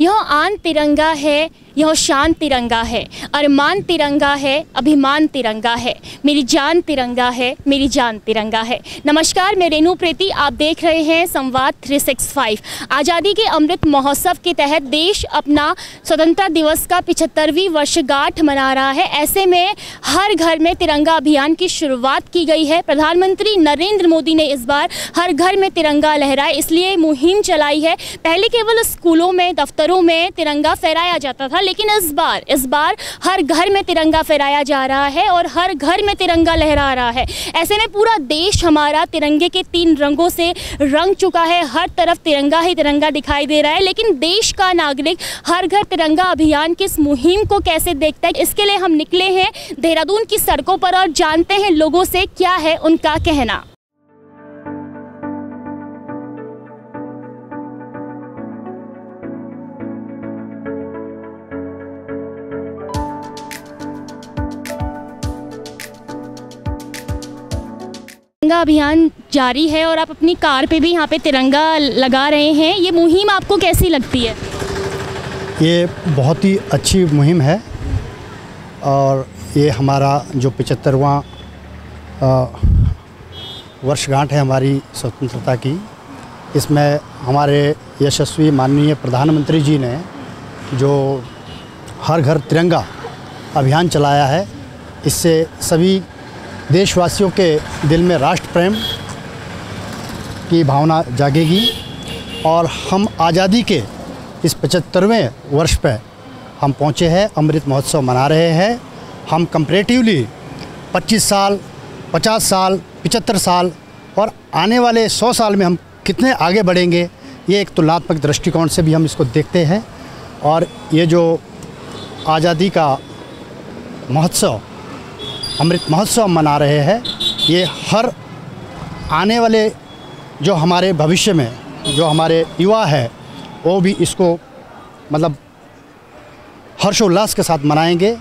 यह आन तिरंगा है, यह शान तिरंगा है, अरमान तिरंगा है, अभिमान तिरंगा है, मेरी जान तिरंगा है, मेरी जान तिरंगा है। नमस्कार, मैं रेणु प्रीति, आप देख रहे हैं संवाद 365। आज़ादी के अमृत महोत्सव के तहत देश अपना स्वतंत्रता दिवस का 75वीं वर्षगांठ मना रहा है। ऐसे में हर घर में तिरंगा अभियान की शुरुआत की गई है। प्रधानमंत्री नरेंद्र मोदी ने इस बार हर घर में तिरंगा लहराए इसलिए मुहिम चलाई है। पहले केवल स्कूलों में, दफ्तरों में तिरंगा फहराया जाता था, लेकिन इस बार हर घर में तिरंगा फहराया जा रहा है और हर घर में तिरंगा लहरा रहा है। ऐसे में पूरा देश हमारा तिरंगे के 3 रंगों से रंग चुका है। हर तरफ तिरंगा ही तिरंगा दिखाई दे रहा है। लेकिन देश का नागरिक हर घर तिरंगा अभियान की इस मुहिम को कैसे देखता है, इसके लिए हम निकले हैं देहरादून की सड़कों पर और जानते हैं लोगों से क्या है उनका कहना। तिरंगा अभियान जारी है और आप अपनी कार पे भी यहाँ पे तिरंगा लगा रहे हैं। ये मुहिम आपको कैसी लगती है? ये बहुत ही अच्छी मुहिम है और ये हमारा जो 75वां वर्षगांठ है हमारी स्वतंत्रता की, इसमें हमारे यशस्वी माननीय प्रधानमंत्री जी ने जो हर घर तिरंगा अभियान चलाया है, इससे सभी देशवासियों के दिल में राष्ट्र प्रेम की भावना जागेगी और हम आज़ादी के इस 75वें वर्ष पे हम पहुँचे हैं, अमृत महोत्सव मना रहे हैं। हम कंपैरेटिवली 25 साल, 50 साल, 75 साल और आने वाले 100 साल में हम कितने आगे बढ़ेंगे, ये एक तुलनात्मक दृष्टिकोण से भी हम इसको देखते हैं। और ये जो आज़ादी का महोत्सव, अमृत महोत्सव मना रहे हैं, ये हर आने वाले जो हमारे भविष्य में जो हमारे युवा है वो भी इसको मतलब हर्षोल्लास के साथ मनाएंगे।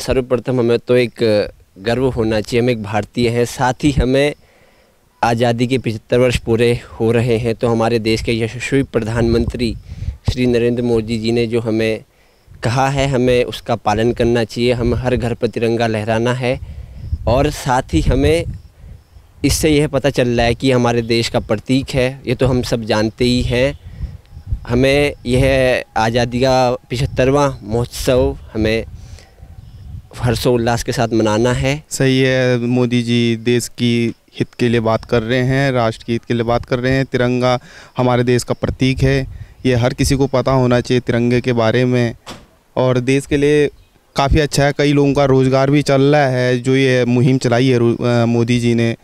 सर्वप्रथम हमें तो एक गर्व होना चाहिए, हम एक भारतीय हैं, साथ ही हमें आज़ादी के 75 वर्ष पूरे हो रहे हैं। तो हमारे देश के यशस्वी प्रधानमंत्री श्री नरेंद्र मोदी जी ने जो हमें कहा है, हमें उसका पालन करना चाहिए। हम हर घर पर तिरंगा लहराना है और साथ ही हमें इससे यह पता चल रहा है कि हमारे देश का प्रतीक है, ये तो हम सब जानते ही हैं। हमें यह आज़ादी का 75वां महोत्सव हमें हर्षोल्लास के साथ मनाना है। सही है, मोदी जी देश की हित के लिए बात कर रहे हैं, राष्ट्र के हित के लिए बात कर रहे हैं। तिरंगा हमारे देश का प्रतीक है, ये हर किसी को पता होना चाहिए तिरंगे के बारे में। और देश के लिए काफ़ी अच्छा है, कई लोगों का रोज़गार भी चल रहा है। जो ये मुहिम चलाई है मोदी जी ने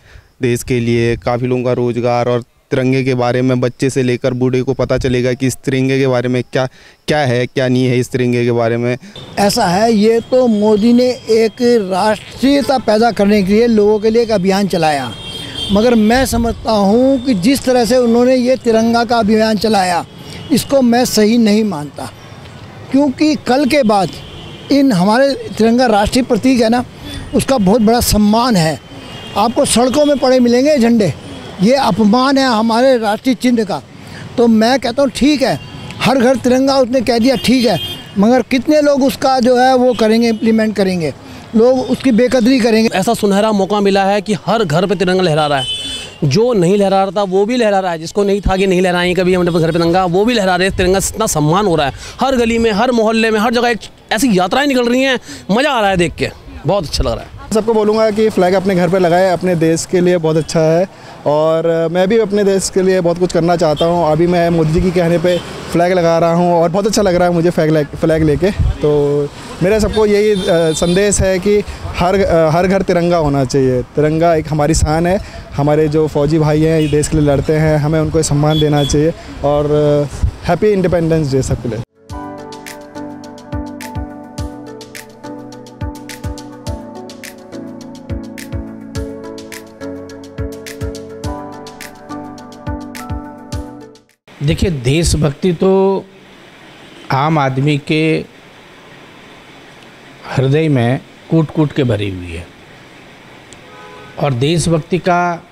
देश के लिए, काफ़ी लोगों का रोज़गार और तिरंगे के बारे में बच्चे से लेकर बूढ़े को पता चलेगा कि इस तिरंगे के बारे में क्या क्या है, क्या नहीं है इस तिरंगे के बारे में। ऐसा है, ये तो मोदी ने एक राष्ट्रीयता पैदा करने के लिए लोगों के लिए एक अभियान चलाया, मगर मैं समझता हूँ कि जिस तरह से उन्होंने ये तिरंगा का अभियान चलाया, इसको मैं सही नहीं मानता। क्योंकि कल के बाद इन हमारे तिरंगा राष्ट्रीय प्रतीक है ना, उसका बहुत बड़ा सम्मान है। आपको सड़कों में पड़े मिलेंगे झंडे, ये अपमान है हमारे राष्ट्रीय चिन्ह का। तो मैं कहता हूँ ठीक है, हर घर तिरंगा उसने कह दिया, ठीक है, मगर कितने लोग उसका जो है वो करेंगे, इम्प्लीमेंट करेंगे, लोग उसकी बेकदरी करेंगे। ऐसा सुनहरा मौका मिला है कि हर घर पे तिरंगा लहरा रहा है। जो नहीं लहरा रहा था वो भी लहरा रहा है, जिसको नहीं था कि नहीं लहराएंगे कभी हम घर पे तिरंगा, वो भी लहरा रहे हैं। तिरंगा इतना सम्मान हो रहा है, हर गली में, हर मोहल्ले में, हर जगह एक ऐसी यात्राएं निकल रही हैं, मज़ा आ रहा है देख के, बहुत अच्छा लग रहा है। सबको बोलूँगा कि फ़्लैग अपने घर पे लगाए, अपने देश के लिए बहुत अच्छा है। और मैं भी अपने देश के लिए बहुत कुछ करना चाहता हूँ। अभी मैं मोदी जी के कहने पे फ़्लैग लगा रहा हूँ और बहुत अच्छा लग रहा है मुझे फ़्लैग लेके। तो मेरा सबको यही संदेश है कि हर घर तिरंगा होना चाहिए। तिरंगा एक हमारी शान है, हमारे जो फ़ौजी भाई हैं देश के लिए लड़ते हैं, हमें उनको सम्मान देना चाहिए। और हैप्पी इंडिपेंडेंस डे सबके लिए। देखिए, देशभक्ति तो आम आदमी के हृदय में कूट कूट के भरी हुई है। और देशभक्ति का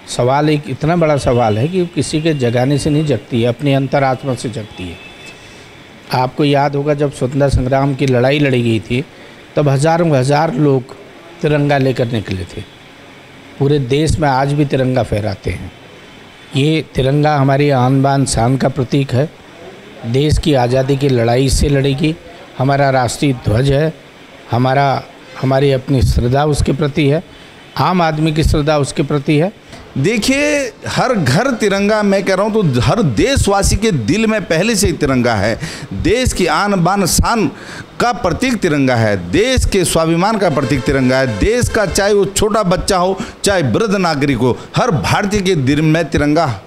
सवाल एक इतना बड़ा सवाल है कि किसी के जगाने से नहीं जगती है, अपनी अंतरात्मा से जगती है। आपको याद होगा जब स्वतंत्रता संग्राम की लड़ाई लड़ी गई थी तब हज़ारों हजार लोग तिरंगा लेकर निकले थे। पूरे देश में आज भी तिरंगा फहराते हैं। ये तिरंगा हमारी आन बान शान का प्रतीक है। देश की आज़ादी की लड़ाई इससे लड़ेगी। हमारा राष्ट्रीय ध्वज है, हमारी अपनी श्रद्धा उसके प्रति है, आम आदमी की श्रद्धा उसके प्रति है। देखिए, हर घर तिरंगा, मैं कह रहा हूँ तो हर देशवासी के दिल में पहले से ही तिरंगा है। देश की आन बान शान का प्रतीक तिरंगा है, देश के स्वाभिमान का प्रतीक तिरंगा है। देश का चाहे वो छोटा बच्चा हो चाहे वृद्ध नागरिक हो, हर भारतीय के दिल में तिरंगा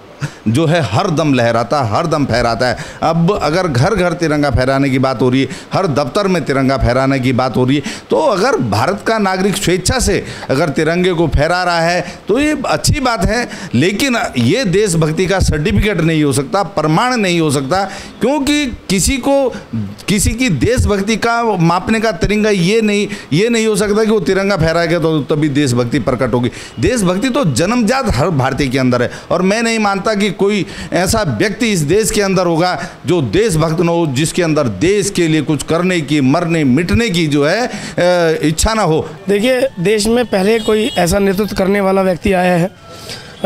जो है हर दम लहराता, हर दम फहराता है। अब अगर घर घर तिरंगा फहराने की बात हो रही है, हर दफ्तर में तिरंगा फहराने की बात हो रही है, तो अगर भारत का नागरिक स्वेच्छा से अगर तिरंगे को फहरा रहा है तो ये अच्छी बात है। लेकिन ये देशभक्ति का सर्टिफिकेट नहीं हो सकता, प्रमाण नहीं हो सकता, क्योंकि किसी की देशभक्ति का मापने का तरीका ये नहीं हो सकता कि वो तिरंगा फहराएगा तो तभी देशभक्ति प्रकट होगी। देशभक्ति तो जन्मजात हर भारतीय के अंदर है, और मैं नहीं मानता कि कोई ऐसा व्यक्ति इस देश के अंदर होगा जो देशभक्त न हो, जिसके अंदर देश के लिए कुछ करने की, मरने मिटने की जो है इच्छा ना हो। देखिए, देश में पहले कोई ऐसा नेतृत्व करने वाला व्यक्ति आया है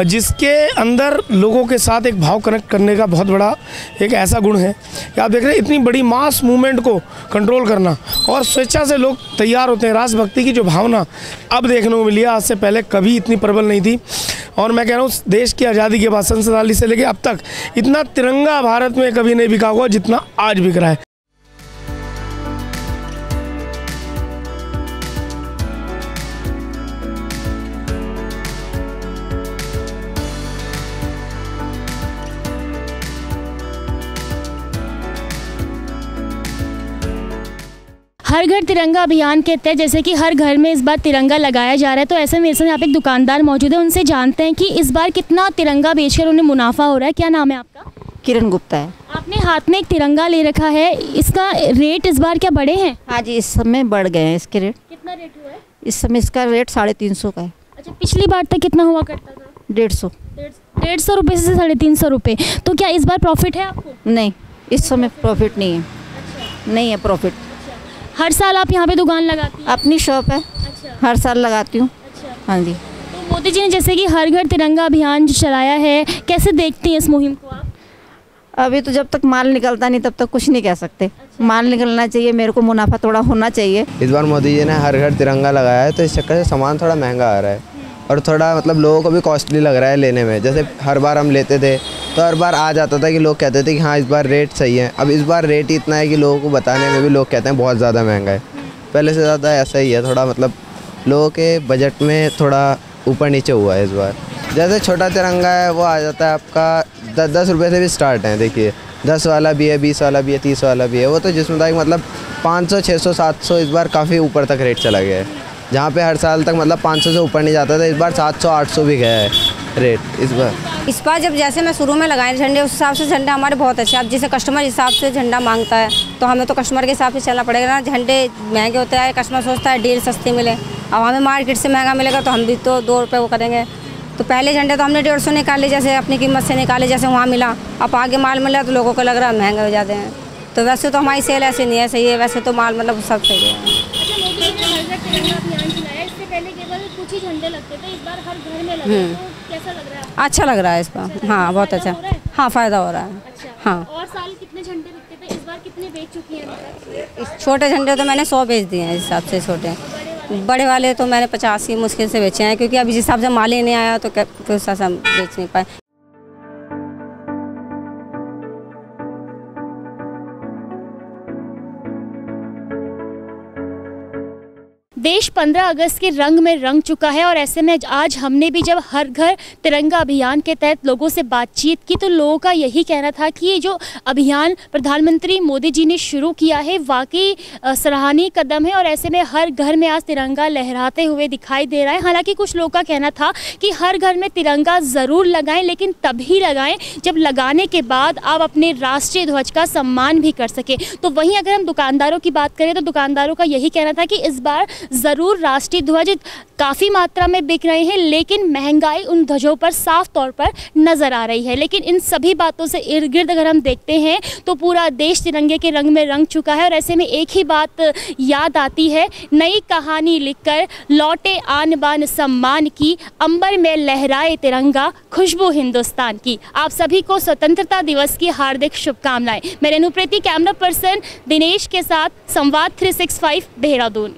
जिसके अंदर लोगों के साथ एक भाव कनेक्ट करने का बहुत बड़ा एक ऐसा गुण है कि आप देख रहे हैं इतनी बड़ी मास मूवमेंट को कंट्रोल करना, और स्वेच्छा से लोग तैयार होते हैं। राष्ट्रभक्ति की जो भावना अब देखने को मिली है, आज से पहले कभी इतनी प्रबल नहीं थी। और मैं कह रहा हूँ देश की आज़ादी के बाद सन 47 से लेकर अब तक इतना तिरंगा भारत में कभी नहीं बिका हुआ जितना आज बिक रहा है। हर घर तिरंगा अभियान के तहत जैसे कि हर घर में इस बार तिरंगा लगाया जा रहा है, तो ऐसे मेरे साथ यहाँ पे एक दुकानदार मौजूद है, उनसे जानते हैं कि इस बार कितना तिरंगा बेचकर उन्हें मुनाफा हो रहा है। क्या नाम है आपका? किरण गुप्ता है। आपने हाथ में एक तिरंगा ले रखा है, इसका रेट इस बार क्या बढ़े हैं? हाँ जी, इस समय बढ़ गए हैं इसके रेट। कितना रेट हुआ है इस समय? इसका रेट 350 का है। अच्छा, पिछली बार तक कितना हुआ करता था? 150 रुपये से 350 रुपये। तो क्या इस बार प्रॉफिट है आपको? नहीं, इस समय प्रॉफिट नहीं है। नहीं है प्रॉफिट। हर साल आप यहाँ पे दुकान लगाती हैं? अपनी शॉप है। अच्छा। हर साल लगाती हूँ। अच्छा। हाँ जी। तो मोदी जी ने जैसे कि हर घर तिरंगा अभियान जो चलाया है, कैसे देखती हैं इस मुहिम को आप? अभी तो जब तक माल निकलता नहीं तब तक कुछ नहीं कह सकते। अच्छा। माल निकलना चाहिए, मेरे को मुनाफा थोड़ा होना चाहिए। इस बार मोदी जी ने हर घर तिरंगा लगाया है, तो इस चक्कर से सामान थोड़ा महंगा आ रहा है, और थोड़ा मतलब लोगों को भी कॉस्टली लग रहा है लेने में। जैसे हर बार हम लेते थे तो हर बार आ जाता था कि लोग कहते थे कि हाँ इस बार रेट सही है। अब इस बार रेट ही इतना है कि लोगों को बताने में भी लोग कहते हैं बहुत ज़्यादा महंगा है। पहले से ज़्यादा ऐसा ही है, थोड़ा मतलब लोगों के बजट में थोड़ा ऊपर नीचे हुआ है इस बार। जैसे छोटा तिरंगा है वो आ जाता है आपका 10 रुपये से भी स्टार्ट है। देखिए 10 वाला भी है, 20 वाला भी है, 30 वाला भी है। वो तो जिसमें तक मतलब 500, 600, 700 इस बार काफ़ी ऊपर तक रेट चला गया है। जहाँ पे हर साल तक मतलब 500 से ऊपर नहीं जाता था, इस बार 700, 800 भी गया है रेट इस बार। जब जैसे मैं शुरू में लगाए झंडे, उस हिसाब से झंडे हमारे बहुत अच्छे। अब जैसे कस्टमर हिसाब से झंडा मांगता है तो हमें तो कस्टमर के हिसाब से चलना पड़ेगा ना। झंडे महंगे होते हैं, कस्टमर सोचता है डील सस्ती मिले। अब हमें मार्केट से महंगा मिलेगा तो हम भी तो 2 रुपये वो करेंगे। तो पहले झंडे तो हमने 150 निकाले, जैसे अपनी कीमत से निकाले, जैसे वहाँ मिला। अब आगे माल मिला तो लोगों को लग रहा है महंगे हो जाते हैं। तो वैसे तो हमारी सेल ऐसे नहीं है, सही है। वैसे तो माल मतलब सब सही है। झंडे लगते थे, इस बार हर घर में लगे, तो कैसा लग रहा है? अच्छा लग रहा है इस बार। हाँ, बहुत अच्छा। हाँ, फ़ायदा हो रहा है। अच्छा। हाँ। और साल कितने झंडे लगते थे, इस बार कितने बेच चुकी हैं? इस छोटे झंडे तो मैंने 100 बेच दिए हैं इस हिसाब से। छोटे बड़े वाले तो मैंने 50 ही मुश्किल से बेचे हैं, क्योंकि अभी जिस हिसाब से माल ही नहीं आया तो उस हिसाब से हम बेच नहीं पाए। देश 15 अगस्त के रंग में रंग चुका है, और ऐसे में आज हमने भी जब हर घर तिरंगा अभियान के तहत लोगों से बातचीत की तो लोगों का यही कहना था कि ये जो अभियान प्रधानमंत्री मोदी जी ने शुरू किया है वाकई सराहनीय कदम है, और ऐसे में हर घर में आज तिरंगा लहराते हुए दिखाई दे रहा है। हालांकि कुछ लोगों का कहना था कि हर घर में तिरंगा ज़रूर लगाएं, लेकिन तभी लगाएं जब लगाने के बाद आप अपने राष्ट्रीय ध्वज का सम्मान भी कर सकें। तो वहीं अगर हम दुकानदारों की बात करें तो दुकानदारों का यही कहना था कि इस बार ज़रूर राष्ट्रीय ध्वज काफ़ी मात्रा में बिक रहे हैं, लेकिन महंगाई उन ध्वजों पर साफ तौर पर नज़र आ रही है। लेकिन इन सभी बातों से इर्द गिर्द अगर हम देखते हैं तो पूरा देश तिरंगे के रंग में रंग चुका है। और ऐसे में एक ही बात याद आती है, नई कहानी लिखकर लौटे आन बान सम्मान की, अंबर में लहराए तिरंगा, खुशबू हिंदुस्तान की। आप सभी को स्वतंत्रता दिवस की हार्दिक शुभकामनाएं। मैं रेणु प्रीति, कैमरा पर्सन दिनेश के साथ, संवाद 365 देहरादून।